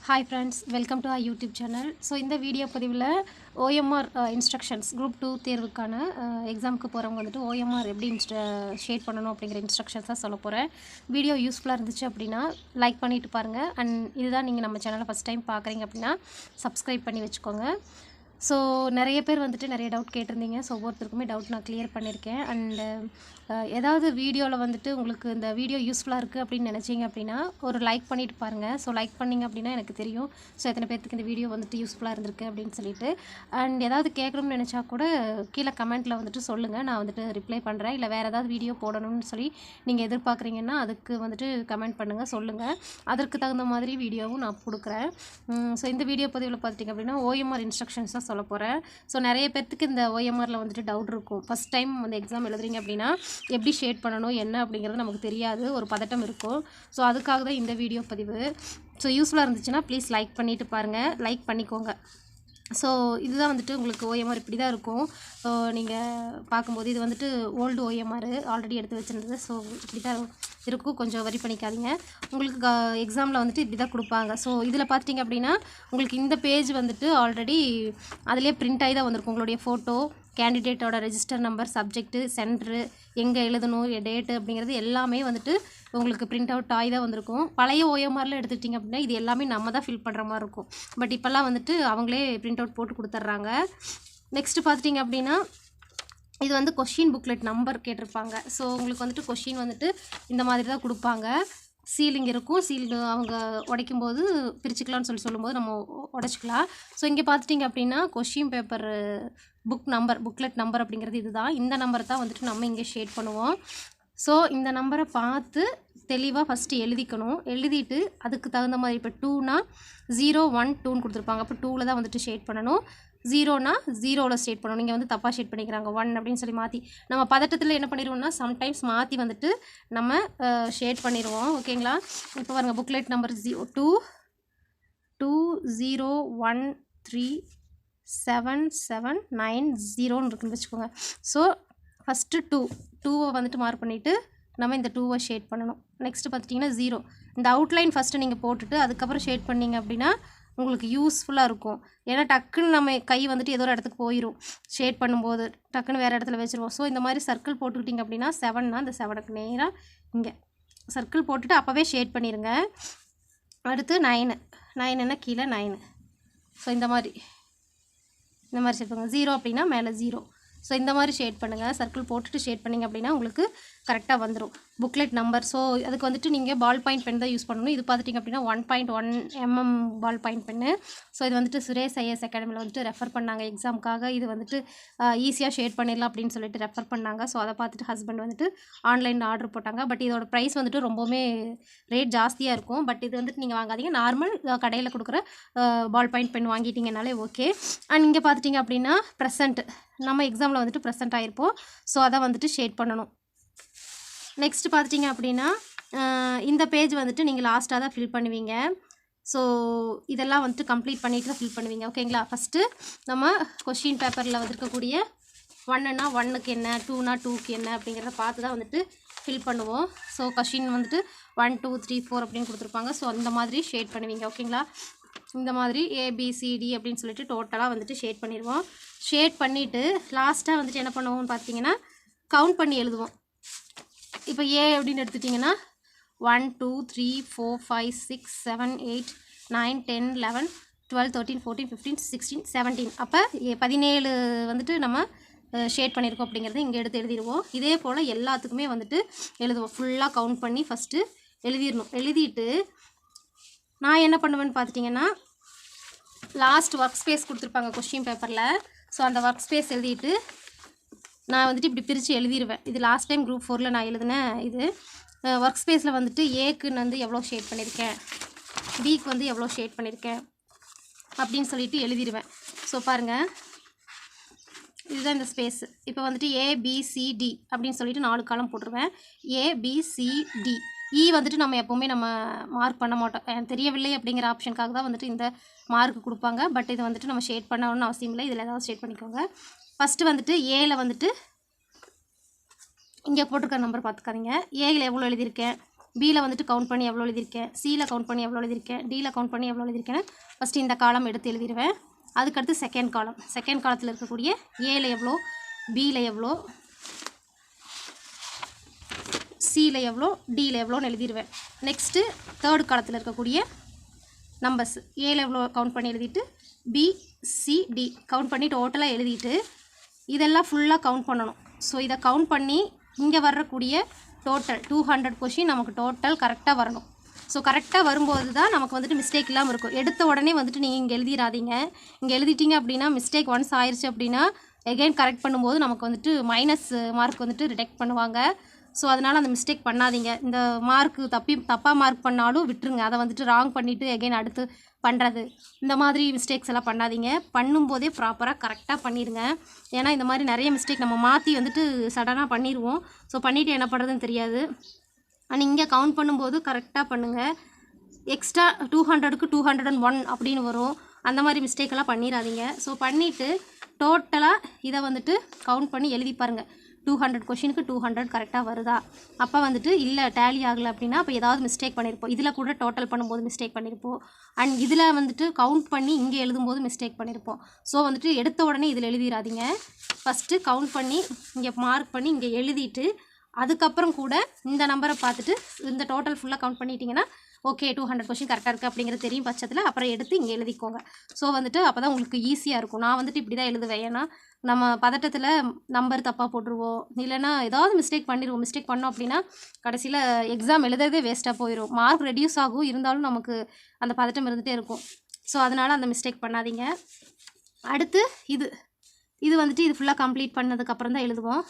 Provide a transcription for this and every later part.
Hi friends, welcome to our YouTube channel. So இந்த video பதிவில் OMR instructions group 2 தேர்வுக்கான எக்ஸாமுக்கு போகிறவங்க வந்துட்டு OMR எப்படி ஷேட் பண்ணணும் அப்படிங்கிற இன்ஸ்ட்ரக்ஷன்ஸ் தான் சொல்ல போகிறேன். வீடியோ யூஸ்ஃபுல்லாக இருந்துச்சு அப்படின்னா லைக் பண்ணிவிட்டு பாருங்கள். அண்ட் இதுதான் நீங்கள் நம்ம சேனலை ஃபஸ்ட் டைம் பார்க்குறீங்க அப்படின்னா சப்ஸ்கிரைப் பண்ணி வச்சுக்கோங்க. ஸோ நிறைய பேர் வந்துட்டு நிறைய டவுட் கேட்டிருந்தீங்க. ஸோ ஒவ்வொருத்தருக்குமே டவுட் நான் கிளியர் பண்ணியிருக்கேன். அண்டு ஏதாவது வீடியோவில் வந்துட்டு உங்களுக்கு இந்த வீடியோ யூஸ்ஃபுல்லாக இருக்குது அப்படின்னு நினச்சிங்க அப்படின்னா ஒரு லைக் பண்ணிவிட்டு பாருங்கள். ஸோ லைக் பண்ணிங்க அப்படின்னா எனக்கு தெரியும் ஸோ எத்தனை பேர்த்துக்கு இந்த வீடியோ வந்துட்டு யூஸ்ஃபுல்லாக இருந்திருக்கு அப்படின்னு சொல்லிட்டு. அண்ட் ஏதாவது கேட்கணும்னு நினச்சா கூட கீழே கமெண்ட்டில் வந்துட்டு சொல்லுங்கள், நான் வந்துட்டு ரிப்ளை பண்ணுறேன். இல்லை வேறு ஏதாவது வீடியோ போடணும்னு சொல்லி நீங்கள் எதிர்பார்க்குறீங்கன்னா அதுக்கு வந்துட்டு கமெண்ட் பண்ணுங்கள், சொல்லுங்கள். அதற்கு தகுந்த மாதிரி வீடியோவும் நான் கொடுக்குறேன். ஸோ இந்த வீடியோ பதிவில் பார்த்துட்டிங்க அப்படின்னா OMR இன்ஸ்ட்ரக்ஷன்ஸ் தான் சொல்ல போகிறேன். ஸோ நிறைய பேர்த்துக்கு இந்த OMRல வந்துட்டு டவுட் இருக்கும். ஃபஸ்ட் டைம் வந்து எக்ஸாம் எழுதுறீங்க அப்படின்னா எப்படி ஷேட் பண்ணணும் என்ன அப்படிங்கிறது நமக்கு தெரியாது, ஒரு பதட்டம் இருக்கும். ஸோ அதுக்காக தான் இந்த வீடியோ பதிவு. ஸோ யூஸ்ஃபுல்லாக இருந்துச்சுன்னா ப்ளீஸ் லைக் பண்ணிவிட்டு பாருங்கள், லைக் பண்ணிக்கோங்க. ஸோ இதுதான் வந்துட்டு உங்களுக்கு OMR இப்படி தான் இருக்கும். ஸோ நீங்கள் பார்க்கும்போது இது வந்துட்டு ஓல்டு OMR ஆல்ரெடி எடுத்து வச்சுருந்தது. ஸோ இப்படி தான் இருக்கும், கொஞ்சம் வரி பண்ணிக்காதீங்க. உங்களுக்கு எக்ஸாமில் வந்துட்டு இப்படி தான் கொடுப்பாங்க. ஸோ இதில் பார்த்துட்டிங்க அப்படின்னா உங்களுக்கு இந்த பேஜ் வந்துட்டு ஆல்ரெடி அதிலே பிரிண்ட் ஆகி தான் வந்திருக்கும். உங்களுடைய ஃபோட்டோ, கேண்டிடேட்டோட ரெஜிஸ்டர் நம்பர், சப்ஜெக்ட்டு, சென்ட்ரு, எங்கே எழுதணும், டேட்டு அப்படிங்கிறது எல்லாமே வந்துட்டு உங்களுக்கு பிரிண்ட் அவுட் ஆகி தான் வந்திருக்கும். பழைய OMRல எடுத்துக்கிட்டிங்க அப்படின்னா இது எல்லாமே நம்ம தான் ஃபில் பண்ணுற மாதிரி இருக்கும். பட் இப்போல்லாம் வந்துட்டு அவங்களே பிரிண்ட் அவுட் போட்டு கொடுத்துட்றாங்க. நெக்ஸ்ட்டு பார்த்துட்டிங்க அப்படின்னா இது வந்து கொஷின் புக்லெட் நம்பர் கேட்டிருப்பாங்க. ஸோ உங்களுக்கு வந்துட்டு கொஷின் வந்துட்டு இந்த மாதிரி தான் கொடுப்பாங்க. சீலிங் இருக்கும், சீல் அவங்க உடைக்கும்போது பிரிச்சுக்கலாம்னு சொல்லும்போது நம்ம உடைச்சிக்கலாம். ஸோ இங்கே பார்த்துட்டிங்க அப்படின்னா கொஷின் பேப்பர் புக்லெட் நம்பர் அப்படிங்கிறது இதுதான். இந்த நம்பரை தான் வந்துட்டு நம்ம இங்கே ஷேட் பண்ணுவோம். ஸோ இந்த நம்பரை பார்த்து தெளிவாக ஃபஸ்ட்டு எழுதிக்கணும். எழுதிட்டு அதுக்கு தகுந்த மாதிரி இப்போ 2னா 0 1 2ன்னு கொடுத்துருப்பாங்க. அப்போ 2ல் தான் வந்துட்டு ஷேட் பண்ணணும். 0னா 0வில் ஷேட் பண்ணணும். நீங்கள் வந்து தப்பாக ஷேட் பண்ணிக்கிறாங்க 1 அப்படின்னு சொல்லி மாற்றி. நம்ம பதட்டத்தில் என்ன பண்ணிடுவோம்னா சம்டைம்ஸ் மாற்றி வந்துட்டு நம்ம ஷேட் பண்ணிடுவோம். ஓகேங்களா? இப்போ பாருங்கள் புக்லெட் நம்பர் 220137790 இருக்குன்னு வச்சுக்கோங்க. ஸோ ஃபஸ்ட்டு 2வை வந்துட்டு மார்க் பண்ணிவிட்டு நம்ம இந்த 2வை ஷேட் பண்ணணும். நெக்ஸ்ட்டு பார்த்துட்டிங்கன்னா 0. இந்த அவுட்லைன் ஃபஸ்ட்டு நீங்கள் போட்டுட்டு அதுக்கப்புறம் ஷேட் பண்ணிங்க அப்படின்னா உங்களுக்கு யூஸ்ஃபுல்லாக இருக்கும். ஏன்னா டக்குன்னு நம்ம கை வந்துட்டு ஏதோ ஒரு இடத்துக்கு போயிடும் ஷேட் பண்ணும்போது, டக்குன்னு வேறு இடத்துல வச்சுருவோம். ஸோ இந்த மாதிரி சர்க்கிள் போட்டுக்கிட்டிங்க அப்படின்னா 7னா இந்த 7க்கு நேராக இங்கே சர்க்கிள் போட்டுட்டு அப்போவே ஷேட் பண்ணிடுங்க. அடுத்து 9னா கீழே 9. ஸோ இந்த மாதிரி ஷேட் பண்ணுங்கள். 0 அப்படின்னா மேலே 0. ஸோ இந்த மாதிரி ஷேட் பண்ணுங்கள். சர்க்கிள் போட்டுட்டு ஷேட் பண்ணிங்க அப்படின்னா உங்களுக்கு கரெக்டாக வந்துடும் புக்லெட் நம்பர். ஸோ அதுக்கு வந்துட்டு நீங்கள் பால் பாயிண்ட் பென் தான் யூஸ் பண்ணணும். இது பார்த்துட்டிங்க அப்படின்னா 1.1 mm பால் பாயிண்ட் பென்னு. ஸோ இது வந்துட்டு சுரேஷ் IAS அகாடமியில் வந்துட்டு ரெஃபர் பண்ணாங்க எக்ஸாமுக்காக. இது வந்துட்டு ஈஸியாக ஷேட் பண்ணிடலாம் அப்படின்னு சொல்லிட்டு ரெஃபர் பண்ணாங்க. ஸோ அதை பார்த்துட்டு ஹஸ்பண்ட் வந்துட்டு ஆன்லைனில் ஆர்டர் போட்டாங்க. பட் இதோட ப்ரைஸ் வந்துட்டு ரொம்பவுமே ரேட் ஜாஸ்தியாக இருக்கும். பட் இது வந்துட்டு நீங்கள் வாங்காதீங்க, நார்மல் கடையில் கொடுக்குற பால் பாயிண்ட் பென் வாங்கிட்டீங்கனாலே ஓகே. அண்ட் இங்கே பார்த்துட்டிங்க அப்படின்னா ப்ரெசென்ட், நம்ம எக்ஸாமில் வந்துட்டு ப்ரெசென்ட் ஆகிருப்போம். ஸோ அதை வந்துட்டு ஷேட் பண்ணணும். நெக்ஸ்ட்டு பார்த்துட்டிங்க அப்படின்னா இந்த பேஜ் வந்துட்டு நீங்கள் லாஸ்ட்டாக தான் ஃபில் பண்ணுவீங்க. ஸோ இதெல்லாம் வந்துட்டு கம்ப்ளீட் பண்ணிவிட்டு தான் ஃபில் பண்ணுவீங்க. ஓகேங்களா? ஃபஸ்ட்டு நம்ம கொஷின் பேப்பரில் வந்துருக்கக்கூடிய 1னா 1க்கு என்ன, 2னா 2க்கு என்ன அப்படிங்கிறத பார்த்து தான் வந்துட்டு ஃபில் பண்ணுவோம். ஸோ கொஷின் வந்துட்டு 1 2 3 4 அப்படின்னு கொடுத்துருப்பாங்க. ஸோ அந்த மாதிரி ஷேட் பண்ணுவீங்க. ஓகேங்களா? இந்த மாதிரி ABCD அப்படின்னு சொல்லிட்டு டோட்டலாக வந்துட்டு ஷேட் பண்ணிடுவோம். ஷேட் பண்ணிவிட்டு லாஸ்ட்டாக வந்துட்டு என்ன பண்ணுவோம்னு பார்த்தீங்கன்னா கவுண்ட் பண்ணி எழுதுவோம். இப்போ A அப்படின்னு எடுத்துட்டிங்கன்னா 1 2 3 4 5 6 7 8 9 10 11 12 13 14 15 16 17. அப்போ 17 வந்துட்டு நம்ம ஷேட் பண்ணியிருக்கோம் அப்படிங்கிறது இங்கே எடுத்து எழுதிடுவோம். இதே போல் எல்லாத்துக்குமே வந்துட்டு எழுதுவோம். ஃபுல்லாக கவுண்ட் பண்ணி ஃபஸ்ட்டு எழுதிடணும். எழுதிட்டு நான் என்ன பண்ணுவேன்னு பார்த்துட்டிங்கன்னா லாஸ்ட் ஒர்க் ஸ்பேஸ் கொடுத்துருப்பாங்க கொஸ்டின் பேப்பரில். ஸோ அந்த ஒர்க் ஸ்பேஸ் எழுதிட்டு நான் வந்துட்டு இப்படி பிரித்து எழுதிடுவேன். இது லாஸ்ட் டைம் குரூப் 4ல் நான் எழுதினேன். இது ஒர்க் ஸ்பேஸில் வந்துட்டு ஏக்குன்னு வந்து எவ்வளோ ஷேட் பண்ணியிருக்கேன், பிக்கு வந்து எவ்வளோ ஷேட் பண்ணியிருக்கேன் அப்படின்னு சொல்லிட்டு எழுதிடுவேன். ஸோ பாருங்கள், இதுதான் இந்த ஸ்பேஸு. இப்போ வந்துட்டு ABCD அப்படின்னு சொல்லிட்டு 4 காலம் போட்டுருவேன். ABCD. வந்துட்டு நம்ம எப்போவுமே நம்ம மார்க் பண்ண மாட்டோம். தெரியவில்லை அப்படிங்கிற ஆப்ஷனுக்காக தான் வந்துட்டு இந்த மார்க் கொடுப்பாங்க. பட் இது வந்துட்டு நம்ம ஷேட் பண்ணணும்னு அவசியம் இல்லை, இதில் ஏதாவது ஷேட் பண்ணிக்கோங்க. ஃபஸ்ட்டு வந்துட்டு Aல வந்துட்டு இங்கே போட்டிருக்க நம்பர் பார்த்துக்காதீங்க. Aல எவ்வளோ எழுதியிருக்கேன், பியில் வந்துட்டு கவுண்ட் பண்ணி எவ்வளோ எழுதியிருக்கேன், சியில் கவுண்ட் பண்ணி எவ்வளோ எழுதியிருக்கேன், டியில் கவுண்ட் பண்ணி எவ்வளோ எழுதியிருக்கேன்னு ஃபஸ்ட்டு இந்த காலம் எடுத்து எழுதிடுவேன். அதுக்கடுத்து செகண்ட் காலத்தில் இருக்கக்கூடிய ஏல எவ்வளோ, பியில் எவ்வளோ, சியில் எவ்வளோ, டியில் எவ்வளோன்னு எழுதிடுவேன். நெக்ஸ்ட்டு தேர்டு காலத்தில் இருக்கக்கூடிய நம்பர்ஸ் ஏல எவ்வளோ கவுண்ட் பண்ணி எழுதிட்டு பி சி டி கவுண்ட் பண்ணி டோட்டலாக எழுதிட்டு இதெல்லாம் ஃபுல்லாக கவுண்ட் பண்ணணும். ஸோ இதை கவுண்ட் பண்ணி இங்கே வரக்கூடிய டோட்டல் 200 கொஷின் நமக்கு டோட்டல் கரெக்டாக வரணும். ஸோ கரெக்டாக வரும்போது தான் நமக்கு வந்துட்டு மிஸ்டேக் இல்லாமல் இருக்கும். எடுத்த உடனே வந்துட்டு நீங்கள் இங்கே எழுதிடாதீங்க. இங்கே எழுதிட்டீங்க அப்படின்னா மிஸ்டேக் ஒன்ஸ் ஆயிடுச்சு அப்படின்னா எகைன் கரெக்ட் பண்ணும்போது நமக்கு வந்துட்டு மைனஸ் மார்க் வந்துட்டு ரிடெக்ட் பண்ணுவாங்க. ஸோ அதனால் அந்த மிஸ்டேக் பண்ணாதீங்க. இந்த மார்க்கு தப்பாக மார்க் பண்ணாலும் விட்டுருங்க. அதை வந்துட்டு ராங் பண்ணிவிட்டு எகைன் அடுத்து பண்ணுறது இந்த மாதிரி மிஸ்டேக்ஸ் எல்லாம் பண்ணாதீங்க. பண்ணும்போதே ப்ராப்பராக கரெக்டாக பண்ணிடுங்க. ஏன்னா இந்த மாதிரி நிறைய மிஸ்டேக் நம்ம மாற்றி வந்துட்டு சடனாக பண்ணிடுவோம். ஸோ பண்ணிவிட்டு என்ன பண்ணுறதுன்னு தெரியாது. ஆனால் இங்கே கவுண்ட் பண்ணும்போது கரெக்டாக பண்ணுங்கள். எக்ஸ்ட்ரா 200க்கு 201 அப்படின்னு வரும். அந்த மாதிரி மிஸ்டேக்கெல்லாம் பண்ணிடாதீங்க. ஸோ பண்ணிவிட்டு டோட்டலாக இதை வந்துட்டு கவுண்ட் பண்ணி எழுதி பாருங்கள். 200 கொஷினுக்கு 200 கரெக்டாக வருதா? அப்போ வந்துட்டு இல்லை டேலி ஆகலை அப்படின்னா அப்போ ஏதாவது மிஸ்டேக் பண்ணியிருப்போம். இதில் கூட டோட்டல் பண்ணும்போது மிஸ்டேக் பண்ணியிருப்போம். அண்ட் இதில் வந்துட்டு கவுண்ட் பண்ணி இங்கே எழுதும்போது மிஸ்டேக் பண்ணியிருப்போம். ஸோ வந்துட்டு எடுத்த உடனே இதில் எழுதிடாதீங்க. ஃபஸ்ட்டு கவுண்ட் பண்ணி இங்கே மார்க் பண்ணி இங்கே எழுதிட்டு அதுக்கப்புறம் கூட இந்த நம்பரை பார்த்துட்டு இந்த டோட்டல் ஃபுல்லாக கவுண்ட் பண்ணிட்டீங்கன்னா ஓகே 200 கொஷின் கரெக்டாக இருக்குது அப்படிங்கிறது தெரியும் பட்சத்தில் அப்புறம் எடுத்து இங்கே எழுதிக்கோங்க. ஸோ வந்துட்டு அப்போ தான் உங்களுக்கு ஈஸியாக இருக்கும். நான் வந்துட்டு இப்படி தான் எழுதுவேன். ஏன்னா நம்ம பதட்டத்தில் நம்பர் தப்பாக போட்டுருவோம், இல்லைன்னா ஏதாவது மிஸ்டேக் பண்ணிடுவோம். மிஸ்டேக் பண்ணோம் அப்படின்னா கடைசியில் எக்ஸாம் எழுதுறதே வேஸ்ட்டாக போயிடும். மார்க் ரெடியூஸ் ஆகும், இருந்தாலும் நமக்கு அந்த பதட்டம் இருந்துகிட்டே இருக்கும். ஸோ அதனால் அந்த மிஸ்டேக் பண்ணாதீங்க. அடுத்து இது வந்துட்டு இது ஃபுல்லாக கம்ப்ளீட் பண்ணதுக்கப்புறம் தான் எழுதுவோம்.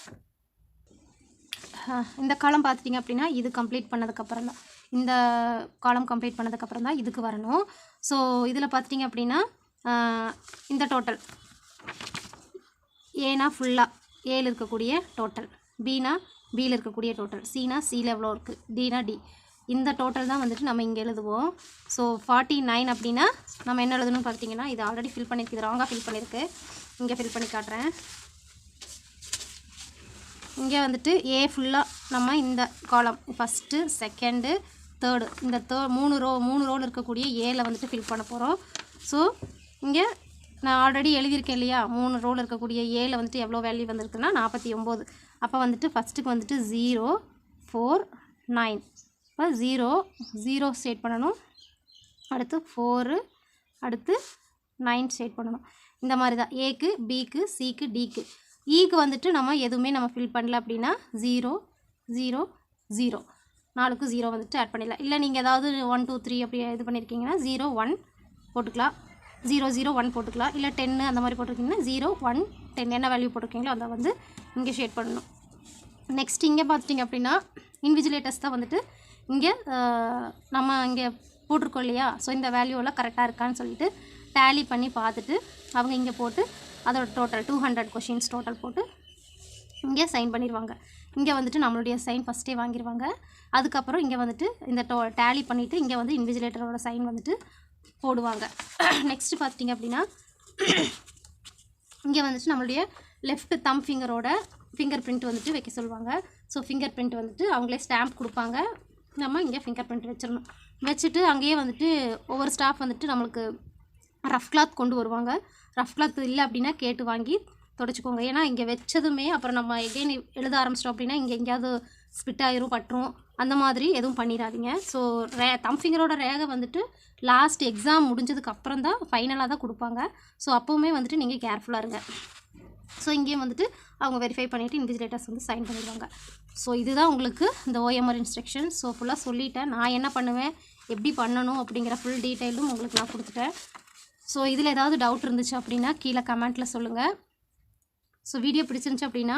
இந்த காலம் பார்த்துட்டிங்க அப்படின்னா இது கம்ப்ளீட் பண்ணதுக்கப்புறம் தான் இந்த காலம் கம்ப்ளீட் பண்ணதுக்கப்புறம் தான் இதுக்கு வரணும். ஸோ இதில் பார்த்துட்டிங்க அப்படின்னா இந்த டோட்டல் ஏனா ஃபுல்லாக ஏல இருக்கக்கூடிய டோட்டல், பினா பியில் இருக்கக்கூடிய டோட்டல், சினா சியில் எவ்வளோ இருக்குது, டினா டி, இந்த டோட்டல் தான் வந்துட்டு நம்ம இங்கே எழுதுவோம். ஸோ 49 அப்படின்னா நம்ம என்ன எழுதணும்னு பார்த்திங்கன்னா இது ஆல்ரெடி ஃபில் பண்ணியிருக்கு, இது ராங்காக ஃபில் பண்ணியிருக்கு. இங்கே ஃபில் பண்ணி காட்டுறேன். இங்கே வந்துட்டு ஏ ஃபுல்லாக நம்ம இந்த காலம் ஃபஸ்ட்டு செகண்டு தேர்டு இந்த மூணு ரோல் இருக்கக்கூடிய ஏல வந்துட்டு ஃபில் பண்ண போகிறோம். ஸோ இங்கே நான் ஆல்ரெடி எழுதியிருக்கேன் இல்லையா, 3 ரோல் இருக்கக்கூடிய ஏல வந்துட்டு எவ்வளோ வேல்யூ வந்திருக்குன்னா 49. அப்போ வந்துட்டு ஃபஸ்ட்டுக்கு வந்துட்டு 0 4 9 இப்போ 0 ஸ்டேட் பண்ணணும், அடுத்து 4 அடுத்து 9 ஸ்டேட் பண்ணணும். இந்த மாதிரி தான் ஏக்கு பிக்கு சிக்கு டிக்கு. ஈக்கு வந்துட்டு நம்ம எதுவுமே நம்ம ஃபில் பண்ணல அப்படின்னா 0 0 0 4க்கு 0 வந்துட்டு ஆட் பண்ணிடலாம். இல்லை நீங்கள் ஏதாவது 1 2 3 அப்படி இது பண்ணியிருக்கீங்கன்னா 0 1 போட்டுக்கலாம், 0 0 1 போட்டுக்கலாம். இல்லை 10 அந்த மாதிரி போட்டிருக்கீங்கன்னா 0 1 10 என்ன வேல்யூ போட்டிருக்கீங்களோ அதை வந்து இங்கே ஷேட் பண்ணணும். நெக்ஸ்ட் இங்கே பார்த்துட்டிங்க அப்படின்னா இன்விஜிலேட்டர்ஸ் தான் வந்துட்டு இங்கே நம்ம இங்கே போட்டிருக்கோம் இல்லையா. ஸோ இந்த வேல்யூவெல்லாம் கரெக்டாக இருக்கான்னு சொல்லிட்டு டேலி பண்ணி பார்த்துட்டு அவங்க இங்கே போட்டு அதோட டோட்டல் 200 கொஷின்ஸ் டோட்டல் போட்டு இங்கே சைன் பண்ணிடுவாங்க. இங்கே வந்துட்டு நம்மளுடைய சைன் ஃபஸ்ட்டே வாங்கிடுவாங்க. அதுக்கப்புறம் இங்கே வந்துட்டு இந்த டேலி பண்ணிவிட்டு இங்கே வந்து இன்விஜிலேட்டரோட சைன் வந்துட்டு போடுவாங்க. நெக்ஸ்ட்டு பார்த்துட்டிங்க அப்படின்னா இங்கே வந்துட்டு நம்மளுடைய லெஃப்ட் தம் ஃபிங்கரோட ஃபிங்கர் பிரிண்ட் வந்துட்டு வைக்க சொல்லுவாங்க. ஸோ ஃபிங்கர் பிரிண்ட் வந்துட்டு அவங்களே ஸ்டாம்ப் கொடுப்பாங்க. நம்ம இங்கே ஃபிங்கர் பிரிண்ட் வச்சிடணும். வச்சுட்டு அங்கேயே வந்துட்டு ஒவ்வொரு ஸ்டாஃப் வந்துட்டு நம்மளுக்கு ரஃப் கிளாத் கொண்டு வருவாங்க. ரஃப் கிளாத் இல்லை அப்படின்னா கேட்டு வாங்கி தொடச்சிக்கோங்க. ஏன்னா இங்கே வச்சதுமே அப்புறம் நம்ம எகெயின் எழுத ஆரம்பிச்சிட்டோம் அப்படின்னா இங்கே எங்கேயாவது ஸ்பிட் ஆயிரும் பட்டுரும், அந்த மாதிரி எதுவும் பண்ணிடாதீங்க. ஸோ தம் ஃபிங்கரோட ரேகை வந்துட்டு லாஸ்ட் எக்ஸாம் முடிஞ்சதுக்கு அப்புறம் தான் ஃபைனலாக தான் கொடுப்பாங்க. ஸோ அப்போவுமே வந்துட்டு நீங்கள் கேர்ஃபுல்லாக இருங்க. ஸோ இங்கேயும் வந்துட்டு அவங்க வெரிஃபை பண்ணிவிட்டு இன்விஜிலேட்டர்ஸ் வந்து சைன் பண்ணிடுவாங்க. ஸோ இதுதான் உங்களுக்கு இந்த ஓஎம்ஆர் இன்ஸ்ட்ரக்ஷன். ஸோ ஃபுல்லாக சொல்லிட்டேன். நான் என்ன பண்ணுவேன், எப்படி பண்ணணும் அப்படிங்கிற ஃபுல் டீட்டெயிலும் உங்களுக்கு நான் கொடுத்துட்டேன். ஸோ இதில் ஏதாவது டவுட் இருந்துச்சு அப்படின்னா கீழே கமெண்ட்டில் சொல்லுங்கள். ஸோ வீடியோ பிடிச்சிருந்துச்சு அப்படின்னா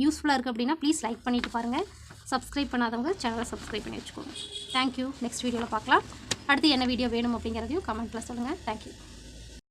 யூஸ்ஃபுல்லாக இருக்குது அப்படின்னா ப்ளீஸ் லைக் பண்ணிவிட்டு பாருங்கள். சப்ஸ்கிரைப் பண்ணாதவங்க சேனலை சப்ஸ்கிரைப் பண்ணி வச்சுக்கோங்க. தேங்க்யூ. நெக்ஸ்ட் வீடியோவில் பார்க்கலாம். அடுத்து என்ன வீடியோ வேணும் அப்படிங்கிறதையும் கமெண்ட்டில் சொல்லுங்கள். தேங்க்யூ.